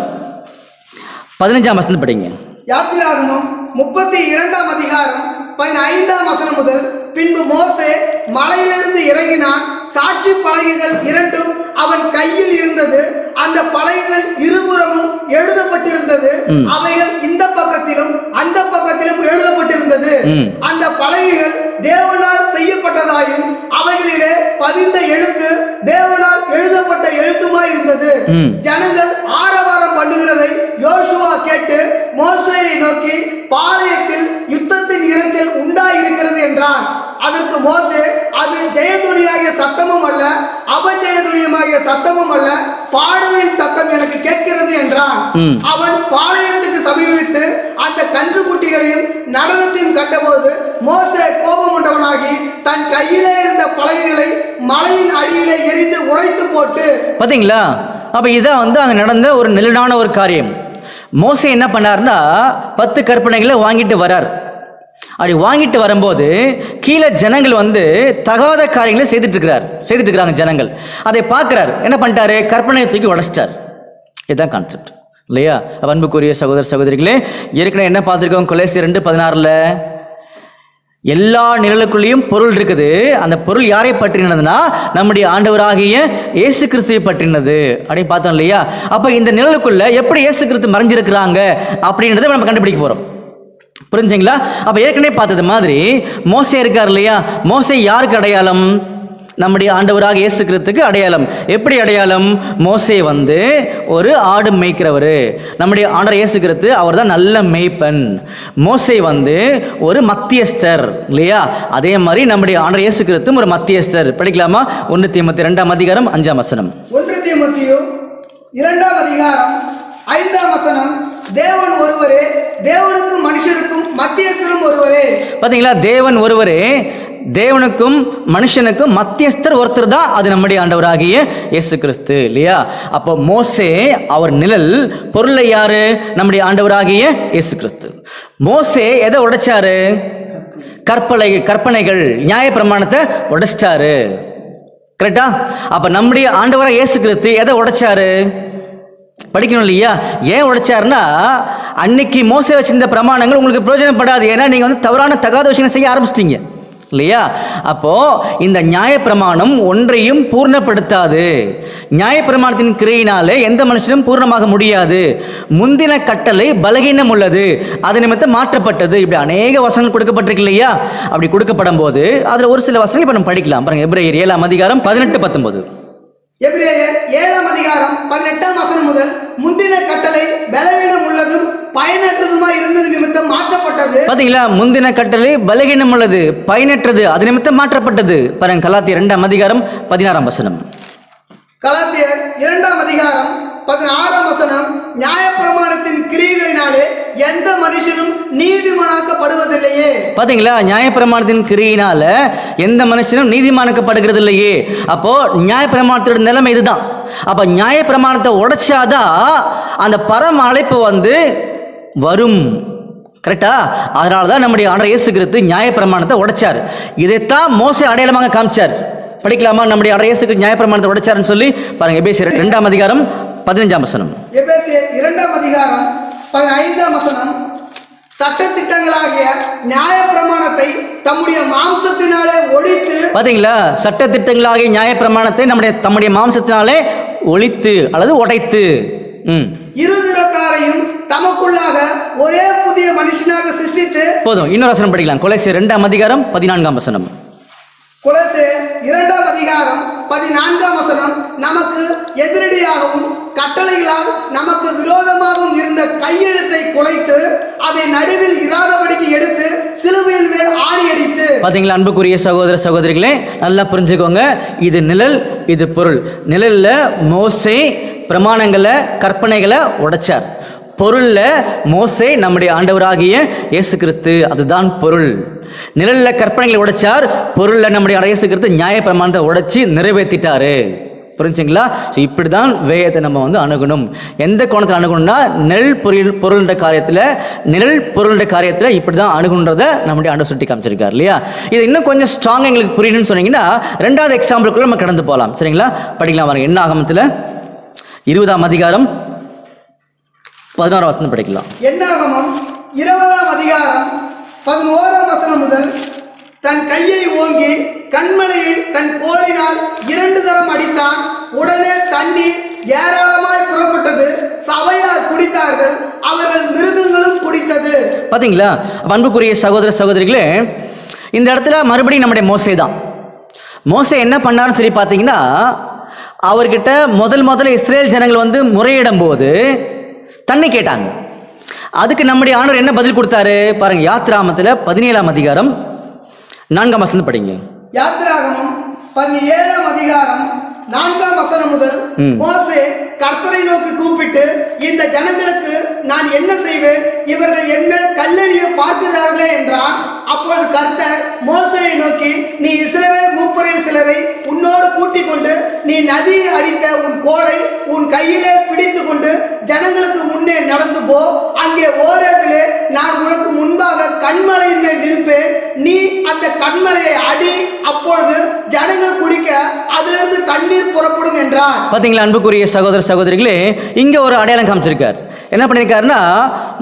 15ஆம் வசனம் படிங்க. யாத்திராகமம் 32ஆம் அதிகாரம் 15ஆம் வசனம் முதல். பின்பு மோசே மலையிலிருந்து இறங்கினான். சாட்சி பலகைகள் 2 அவன் கையில் இருந்தது. அந்த பலகைகள் இருபுறமும் எழுதப்பட்டிருந்தது. அவைகள் இந்த பக்கத்திலும் அந்த பக்கத்திலும் எழுதப்பட்டிருந்தது. அந்த பலகைகள் தேவனால் செய்யப்பட்டதாயும் அவைகளிலே பதிந்த எழுத்து தேவனால் எழுதப்பட்ட எழுத்துமாய் இருந்தது. ஜனங்கள் ஆரவாரம் பண்ணுகிறதை யோசுவா கேட்டு மோசேயை நோக்கி, பாளையத்தில் யுத்தத்தின் இரைச்சல் உண்டாயிருக்கிறது என்றான். அதற்கு மோசே, அது ஜெயதுனியாகிய சத்தமும் அல்ல, அபஜெயதுனியமாகிய சத்தமும் அல்ல, பாடலின் சத்தம் எனக்கு கேட்கிறது என்றான். அவன் பாளையத்துக்கு சமீபித்து அந்த கன்றுக்குட்டிகளையும் நடனத்தையும் கண்டபோது மோசே கோபம் கொண்டவனாகி தன் கையிலே இருந்த பலகைகளை மலையின் அடியிலே எரிந்து உடைத்து போட்டு. பாத்தீங்களா? அப்ப இதான் அங்க நடந்த ஒரு நிழலான ஒரு காரியம். மோசே என்ன பண்ணார்னா 10 கற்பனைகளை வாங்கிட்டு வரார். அப்படி வாங்கிட்டு வரும்போது கீழே ஜனங்கள் தகாத காரியங்களை செய்துட்டு இருக்கிறாங்க ஜனங்கள். அதை பார்க்கிறார். என்ன பண்ணிட்டாரு? கற்பனையை தூக்கி உடைச்சிட்டார். இதுதான் கான்செப்ட் இல்லையா? அன்புக்குரிய சகோதர சகோதரிகளே, ஏற்கனவே என்ன பார்த்துருக்கோம்? கொலோசியர் 2:16 எல்லா நிழலுக்குள்ளேயும் பொருள் இருக்குது. அந்த பொருள் யாரை பற்றினதுன்னா நம்முடைய ஆண்டவராகிய இயேசு கிறிஸ்துவை பற்றினது அப்படின்னு பார்த்தோம் இல்லையா? அப்ப இந்த நிழலுக்குள்ள எப்படி இயேசு கிறிஸ்து மறைஞ்சிருக்கிறாங்க அப்படின்றத நம்ம கண்டுபிடிக்க போறோம். புரிஞ்சுங்களா? அப்ப ஏற்கனவே பார்த்தது மாதிரி மோசே இருக்கார் இல்லையா? மோசே யாருக்கு அடையாளம்? நம்முடைய ஆண்டவராக இயேசு கிறிஸ்துக்கு அடையாளம். எப்படி அடையாளம்? மோசே ஒரு ஆடு மேய்க்கிறவர். நம்முடைய ஆண்டவர் இயேசு கிறிஸ்து அவர் தான் நல்ல மேய்ப்பன். மோசே ஒரு மத்தியஸ்தர் இல்லையா? அதே மாதிரி நம்முடைய ஆண்டவர் இயேசு கிறிஸ்து ஒரு மத்தியஸ்தர். படிக்கலாமா? 1 தீமோத்தேயு 2ஆம் அதிகாரம் 5ஆம் வசனம். 1 தீமோத்தேயு 2ஆம் அதிகாரம் 5ஆம் வசனம். தேவன் ஒருவரே, தேவனுக்கும் மனுஷருக்கும் மத்தியஸ்தரும் ஒருவரே. பாத்தீங்களா? தேவன் ஒருவரே, தேவனுக்கும் மனுஷனுக்கும் மத்தியஸ்தர் ஒருத்தர் தான், அது நம்முடைய ஆண்டவராகிய இயேசு கிறிஸ்து இல்லையா? அப்போ மோசே அவர் நிழல், பொருளை யாரு? நம்முடைய ஆண்டவராகிய இயேசு கிறிஸ்து. மோசே எதை உடைச்சாரு? கற்பனைகள் நியாயப்பிரமாணத்தை உடைச்சிட்டாரு. கரெக்டா? அப்ப நம்முடைய ஆண்டவராக இயேசு கிறிஸ்து எதை உடைச்சாரு? படிக்கணும் இல்லையா? ஏன் உடைச்சாருன்னா, அன்னைக்கு மோசே வச்சிருந்த பிரமாணங்கள் உங்களுக்கு பிரயோஜனப்படாது. ஏன்னா நீங்க வந்து தகாத விஷயங்களை செய்ய ஆரம்பிச்சிட்டீங்க இல்லையா? அப்போ இந்த நியாயப்பிரமாணம் ஒன்றையும் பூர்ணப்படுத்தாது. நியாயப்பிரமாணத்தின் கிரையினாலே எந்த மனுஷனும் பூர்ணமாக முடியாது. முந்தின கட்டளை பலகீனம் உள்ளது, அது நிமித்தம் மாற்றப்பட்டது. இப்படி அநேக வசனங்கள் கொடுக்கப்பட்டிருக்கு இல்லையா? அப்படி கொடுக்கப்படும் போது அதுல ஒரு சில வசனங்கள் இப்ப நம்ம படிக்கலாம் பாருங்க. எபிரேயர் 7ஆம் அதிகாரம் 18-19. எபிரேயர் 7ஆம் அதிகாரம் 18ஆம் வசனம் முதல், முந்தின கட்டளை பலவீனம் உள்ளதும் பயனற்றதுமாய் இருந்தது நிமித்தம் மாற்றப்பட்டது. பாத்தீங்களா? முந்தின கட்டளை பலவீனம் உள்ளது, பயனற்றது, அது நிமித்தம் மாற்றப்பட்டது. பாருங்க, கலாத்தியர் 2ஆம் அதிகாரம் 16ஆம் வசனம். கலாத்தியர் 2ஆம் அதிகாரம் 16ஆம் வசனம், நியாயப்பிரமாணத்தின் கிரியைகளினாலே எந்த மனுஷனும் நீதிமானாக்கப்படுவதில்லையே. பாத்தீங்களா? நியாயப்பிரமாணத்தின் கிரியினால எந்த மனுஷனும் நீதிமானாக்கப்படுகிறது இல்லையே. அப்போ நியாயப்பிரமாணத்தோட நிலைமை இதுதான். அப்ப நியாயப்பிரமாணத்தை உடைச்சாதான் அந்த பரம அழைப்பு வந்து வரும். கரெக்டா? அதனாலதான் நம்முடைய ஆண்டவர் இயேசு கிறிஸ்து நியாயப்பிரமாணத்தை உடைச்சார். இதைத்தான் மோசே அடையாளமாக காமிச்சார். படிக்கலாமா? நம்முடைய ஆண்டவர் இயேசு கிறிஸ்து நியாயப்பிரமாணத்தை உடைச்சாருன்னு சொல்லி பாருங்க. எபேசியர் 2ஆம் அதிகாரம் 15ஆம் வசனம். எபேசியர் 2ஆம் அதிகாரம் 15ஆம் வசனம், சட்டதிட்டங்களாகிய நியாயப்பிரமாணத்தை தம்முடைய மாம்சத்தினாலே ஒழித்து. பாத்தீங்களா? சட்டதிட்டங்களாகிய நியாயப்பிரமாணத்தை தம்முடைய மாம்சத்தினாலே ஒழித்து அல்லது உடைத்து, இருதிறத்தாரையும் தமக்குள்ளாக ஒரே புதிய மனுஷனாக சிருஷ்டித்து. போதும், இன்னொரு வசனம் படிக்கலாம். கொலோசியர் 2ஆம் அதிகாரம் 14ஆம் வசனம். கொலோசியர் 2ஆம் அதிகாரம் 14ஆம் வசனம், நமக்கு எதிரடியாகவும் கட்டளைகளால் நமக்கு விரோதமாகவும் இருந்த கையெழுத்தை குலைத்து அதை நடுவில் இராதபடிக்கு எடுத்து சிலுவையின் மேல் ஆணி அடித்து. பாத்தீங்களா? அன்புக்குரிய சகோதர சகோதரிகளே, நல்லா புரிஞ்சுக்கோங்க. இது நிழல், இது பொருள். நிழல்ல மோசே பிரமாணங்களை, கற்பனைகளை உடைச்சார். பொருள்ல மோசே நம்முடைய ஆண்டவராகிய இயேசு கிறிஸ்து, அதுதான் பொருள். நிழல்ல கற்பனைகளை உடைச்சார், பொருள்ல நம்முடைய இயேசு கிறிஸ்து நியாயப்பிரமாணத்தை உடைச்சி நிறைவேற்றிட்டாரு. புரிஞ்சுங்களா? இப்படிதான் வேதத்தை நம்ம வந்து அணுகணும். எந்த கோணத்தில் அணுகணும்னா, நிழல் பொருள்ன்ற காரியத்தில் இப்படிதான் அணுகுன்றதை நம்முடைய ஆண்டவர் சுட்டி காமிச்சிருக்காரு இல்லையா? இது இன்னும் கொஞ்சம் ஸ்ட்ராங் எங்களுக்கு புரியணும்னு சொன்னீங்கன்னா, 2வது எக்ஸாம்பிளுக்குள்ள நம்ம கடந்து போகலாம். சரிங்களா? படிக்கலாம் வாங்க. என்னாகமத்தில் 20ஆம் அதிகாரம் 16ஆம் வசனம் படிக்கலாம். என்னாகமம் 20ஆம் அதிகாரம் 11ஆம் வசனம் முதல், தன் கையை ஓங்கி கண்மலையை தன் கோலினால் 2 தரம் அடித்தான். உடனே தண்ணீர் ஏராளமாய் புறப்பட்டது. சபையார் குடித்தார்கள், அவர்கள் மிருகங்களும் குடித்தது. பாத்தீங்களா? அன்புக்குரிய சகோதர சகோதரிகளே, இந்த இடத்துல மறுபடியும் நம்முடைய மோசே தான். மோசே என்ன பண்ணாருன்னு சொல்லி பார்த்தீங்கன்னா, அவர்கிட்ட முதல்ல இஸ்ரேல் ஜனங்கள் வந்து முறையிடும் போது தண்ணி கேட்டாங்க. அதுக்கு நம்முடைய ஆண்டவர் என்ன பதில் கொடுத்தாரு பாருங்க. யாத்திராகமத்தில் 17ஆம் அதிகாரம் 4ஆம் வசனம் படிங்க. யாத்திராகமம் 17ஆம் அதிகாரம் 4ஆம் வசனம் முதல், மோசே கர்த்தரை நோக்கி கூப்பிட்டு, இந்த ஜனங்களுக்கு நான் என்ன செய்வேன்? இவர்கள் என்ன கல்லெறிய பார்க்கிறார்களே என்றான். அப்பொழுது கர்த்தர் மோசேயை நோக்கி, நீ இஸ்ரவேல் மூப்பரில் சிலரை உன்னோடு கூட்டிக் கொண்டு நீ நதியை அடித்த உன் கோலை உன் கையிலே பிடித்து கொண்டு ஜனங்களுக்கு முன்னே நடந்து போ. அங்கே ஓரத்திலே நான் உனக்கு முன்பாக கண்மலையின் மேல் நிற்பேன். நீ அந்த கண்மலையை அடி, அப்பொழுது ஜனங்கள் குடிக்க அதிலிருந்து தண்ணீர் புறப்படும் என்றார். பாத்தீங்களா? அன்புக்குரிய சகோதர சகோதரிகளே, இங்க ஒரு அடையாளம் காமிச்சிருக்கார். என்ன பண்ணிருக்காருன்னா,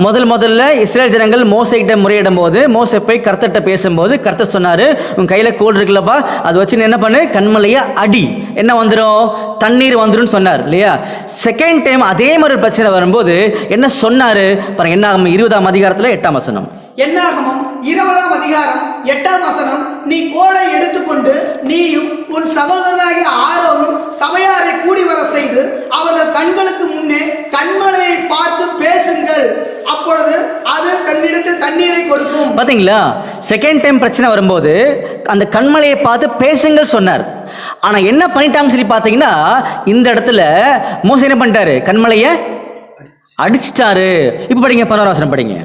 முதல்ல இஸ்ரேல் ஜனங்கள் மோசே கிட்ட முறையிடும் போது, மோசே போய் கர்த்தர்ட்ட பேசும்போது கர்த்தர் சொன்னாரு, உன் கையில கோல் இருக்குல்லப்பா, அது வச்சு என்ன பண்ணு, கண்மலைய அடி, என்ன வந்துடும்? தண்ணீர் வந்துடும் சொன்னார் இல்லையா? செகண்ட் டைம் அதே மாதிரி பிரச்சனை வரும்போது என்ன சொன்னாரு பாருங்க. என்னாகமம் 20ஆம் அதிகாரத்தில் 8ஆம் வசனம். என்னாகமம் 20ஆம் அதிகாரம் 8ஆம் வசனம், நீ கோலை எடுத்துக்கொண்டு நீயும் உன் சகோதரனாகிய ஆரோனும் சபையாரை கூடி வர செய்து அவர்கள் கண்களுக்கு முன்னே கண்மலையை பார்த்து பேசுங்கள், அப்பொழுது அது தன்னிடத்தில் தண்ணீரை கொடுக்கும். பாத்தீங்களா? செகண்ட் டைம் பிரச்சனை வரும்போது அந்த கண்மலையை பார்த்து பேசுங்கள் சொன்னார். ஆனா என்ன பண்ணிட்டாங்கன்னு சொல்லி பாத்தீங்கன்னா, இந்த இடத்துல மோசே என்ன பண்ணிட்டாரு? கண்மலையை அடிச்சிட்டாரு. இப்ப படிங்க, 11ஆம் வசனம் படிங்க.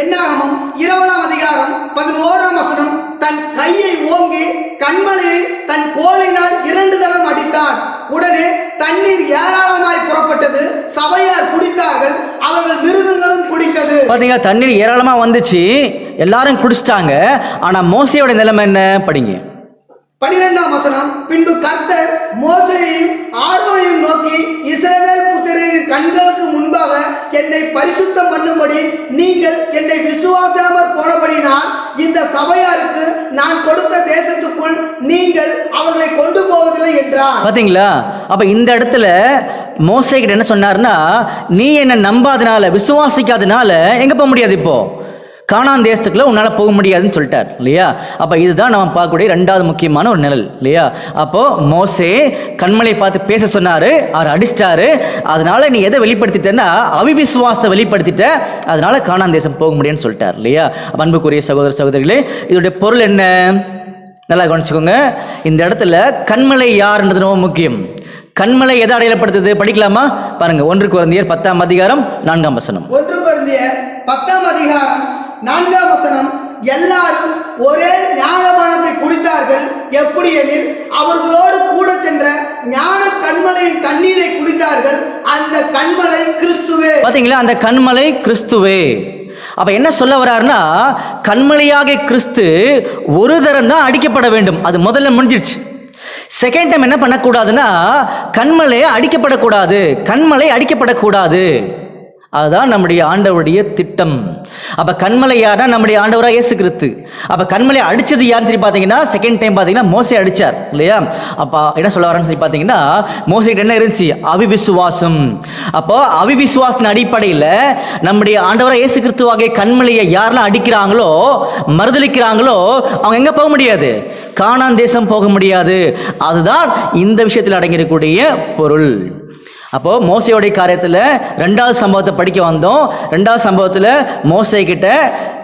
என்னாகமம் 20ஆம் அதிகாரம் 11ஆம் வசனம், தன் கையை ஓங்கி கண்மலையை தன் கோலினால் 2 தரம் அடித்தான். உடனே தண்ணீர் ஏராளமாய் புறப்பட்டது, சபையார் குடித்தார்கள், அவர்கள் மிருகங்களும் குடித்தது. பாத்தீங்க, தண்ணீர் ஏராளமா வந்துச்சு, எல்லாரும் குடிச்சிட்டாங்க. ஆனா மோசையோட நிலைமை என்ன? படிங்க. 12ஆம் வசனம், பின்பு கர்த்தர் மோசேயையும் ஆரோனையும் நோக்கி, இஸ்ரவேல் புத்திரரின் கண்களுக்கு முன்பாக என்னை பரிசுத்தம் பண்ணும்படி நீங்கள் என்னை விசுவாசாமற் போனபடினால் இந்த சபையாருக்கு நான் கொடுத்த தேசத்துக்குள் நீங்கள் அவர்களை கொண்டு போவதில்லை என்றார். பாத்தீங்களா? அப்ப இந்த இடத்துல மோசே கிட்ட என்ன சொன்னார்னா, நீ என்ன நம்பாதனால, விசுவாசிக்காதனால எங்க போக முடியாது, இப்போ கானான் தேசத்துக்குள்ள உன்னால போக முடியாதுன்னு சொல்லிட்டார் இல்லையா? அப்ப இதுதான் நம்ம பார்க்கக்கூடிய 2வது முக்கியமான ஒரு நிழல் இல்லையா? அப்போ மோசே கண்மலை பார்த்து பேச சொன்னாரு, அவர் அடிச்சிட்டாரு. அதனால நீ எதை வெளிப்படுத்திட்டேன்னா அவிவிசுவாசத்தை வெளிப்படுத்திட்ட, அதனால கானான் தேசம் போக முடியும்னு சொல்லிட்டார் இல்லையா? அன்புக்குரிய சகோதர சகோதரிகளே, இதோடைய பொருள் என்ன? நல்லா கவனிச்சுக்கோங்க. இந்த இடத்துல கண்மலை யாருன்றது ரொம்ப முக்கியம். கண்மலை எதை அடையாளப்படுத்துது? படிக்கலாமா? பாருங்க, 1 கொரிந்தியர் 10ஆம் அதிகாரம் 4ஆம் வசனம். 1 கொரிந்தியர் 10ஆம் அதிகாரம் 4ஆம் வசனம், எல்லாரும் ஒரே ஞானபானத்தை குடித்தார்கள். எப்படி எனில் அவர்களோடு கூட சென்ற ஞான கண்மலையின் தண்ணீரை குடித்தார்கள், அந்த கண்மலை கிறிஸ்துவே. பாத்தீங்களா? அந்த கண்மலை கிறிஸ்துவே. அப்ப என்ன சொல்ல வர்றாருன்னா, கண்மலையாக கிறிஸ்து ஒரு தரம் தான் அடிக்கப்பட வேண்டும். அது முதல்ல முடிஞ்சிடுச்சு. செகண்ட் டைம் என்ன பண்ணக்கூடாதுன்னா, கண்மலையை அடிக்கப்படக்கூடாது, கண்மலை அடிக்கப்படக்கூடாது. அதுதான் நம்முடைய ஆண்டவருடைய திட்டம். அப்ப கண்மலை யாருன்னா நம்முடைய ஆண்டவராக இயேசு கிறிஸ்து. அப்ப கண்மலை அடிச்சது யாருன்னு சொல்லி பார்த்தீங்கன்னா, செகண்ட் டைம் பார்த்தீங்கன்னா மோசே அடிச்சார் இல்லையா? அப்ப என்ன சொல்ல வரேன்னு சொல்லி பார்த்தீங்கன்னா, மோசேகிட்ட என்ன இருந்துச்சு? அவிவிசுவாசம். அப்போ அவிவிசுவாசத்தின் அடிப்படையில் நம்முடைய ஆண்டவராக இயேசு கிறிஸ்துவாகிய கண்மலையை யாரெல்லாம் அடிக்கிறாங்களோ, மறுதலிக்கிறாங்களோ, அவங்க எங்க போக முடியாது? கானான் தேசம் போக முடியாது. அதுதான் இந்த விஷயத்தில் அடங்கியிருக்கக்கூடிய பொருள். அப்போ மோசையோடைய காரியத்தில் 2வது சம்பவத்தை படிக்க வந்தோம். 2வது சம்பவத்தில் மோசே கிட்ட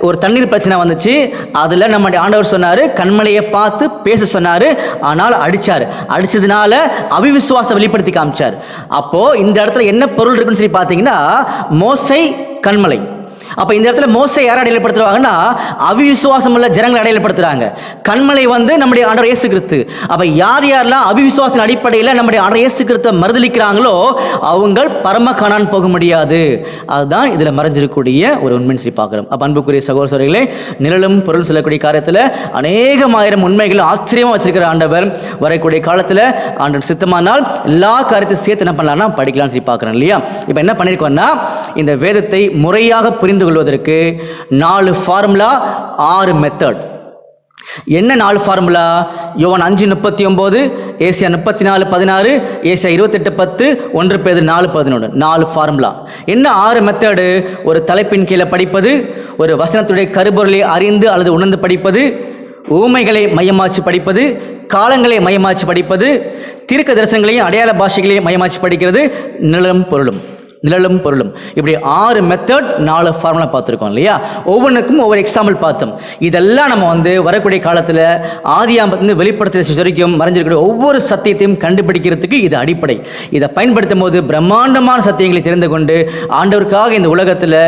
ஒரு தண்ணீர் பிரச்சனை வந்துச்சு. அதில் நம்முடைய ஆண்டவர் சொன்னார், கண்மலையை பார்த்து பேச சொன்னார். ஆனால் அடிச்சதுனால அவிவிசுவாசத்தை வெளிப்படுத்தி காமிச்சார். அப்போ இந்த இடத்துல என்ன பொருள் இருக்குன்னு சொல்லி பார்த்தீங்கன்னா, மோசை கண்மலை. அப்ப இந்த இடத்துல மோசை யாரை அடையாளப்படுத்துறாங்கன்னா, அவிவிசுவாசம் உள்ள ஜனங்களை அடையாளப்படுத்துறாங்க. கண்மலை நம்முடைய ஆண்டவர் இயேசு கிறிஸ்து. அப்ப யார் யாரெல்லாம் அவிவிசுவாசத்தின் அடிப்படையில் நம்முடைய ஆண்டவர் இயேசு கிறிஸ்துவை மறுதலிக்கிறாங்களோ, அவங்க பரம கானான் போக முடியாது. அதுதான் இதுல மறைஞ்சிருக்கக்கூடிய ஒரு உண்மைன்னு சொல்லி பார்க்கிறோம். அப்ப அன்புக்குரிய சகோதரர்களே, நிழலும் பொருள் சொல்லக்கூடிய காரியத்தில் அநேகமாயிரம் உண்மைகள் ஆச்சரியமா வச்சிருக்கிற ஆண்டவர் வரக்கூடிய காலத்தில் ஆண்டவர் சித்தமானால் எல்லா காரியத்தையும் சேர்த்து என்ன பண்ணலாம்னா படிக்கலாம்னு சொல்லி பார்க்கிறோம் இல்லையா? இப்ப என்ன பண்ணிருக்கோம்னா, இந்த வேதத்தை முறையாக புரிந்து கொள்வதற்கு 4 ஃபார்முலா, 6 மெத்தட். என்ன 4 ஃபார்முலா? யோவான் 5:39, ஏசியா 34:16, ஏசியா 28:10, 1 பேதுரு 4:11. 4 ஃபார்முலா. என்ன 6 மெத்தடு? ஒரு தலைப்பின் கீழே படிப்பது, ஒரு வசனத்துடைய கருப்பொருளை அறிந்து அல்லது உணர்ந்து படிப்பது, ஊமைகளை மையமாச்சு படிப்பது, காலங்களை மையமாச்சு படிப்பது, தீர்க்க தரிசனங்களையும் அடையாள பாஷைகளையும் மையமாச்சு படிக்கிறது, நிழலும் பொருளும். இப்படி 6 மெத்தட், 4 ஃபார்முலா பார்த்துருக்கோம் இல்லையா? ஒவ்வொன்றுக்கும் ஒவ்வொரு எக்ஸாம்பிள் பார்த்தோம். இதெல்லாம் நம்ம வரக்கூடிய காலத்தில் ஆதியாகமத்திலிருந்து வெளிப்படுத்த வரைக்கும் மறைஞ்சிருக்கிற ஒவ்வொரு சத்தியத்தையும் கண்டுபிடிக்கிறதுக்கு இது அடிப்படை. இதை பயன்படுத்தும் போது பிரம்மாண்டமான சத்தியங்களை தெரிந்து கொண்டு ஆண்டவருக்காக இந்த உலகத்தில்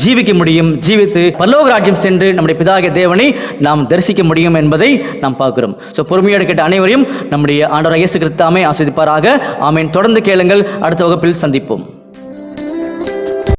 ஜீவிக்க முடியும். ஜீவித்து பரலோக ராஜ்யம் சென்று நம்முடைய பிதாகிய தேவனை நாம் தரிசிக்க முடியும் என்பதை நாம் பார்க்கிறோம். ஸோ பொறுமையோடு கேட்ட அனைவரையும் நம்முடைய ஆண்டவர் இயேசு கிறிஸ்து ஆசீர்வதிப்பாராக. ஆமென். தொடர்ந்து கேளுங்கள். அடுத்த வகுப்பில் சந்திப்போம்.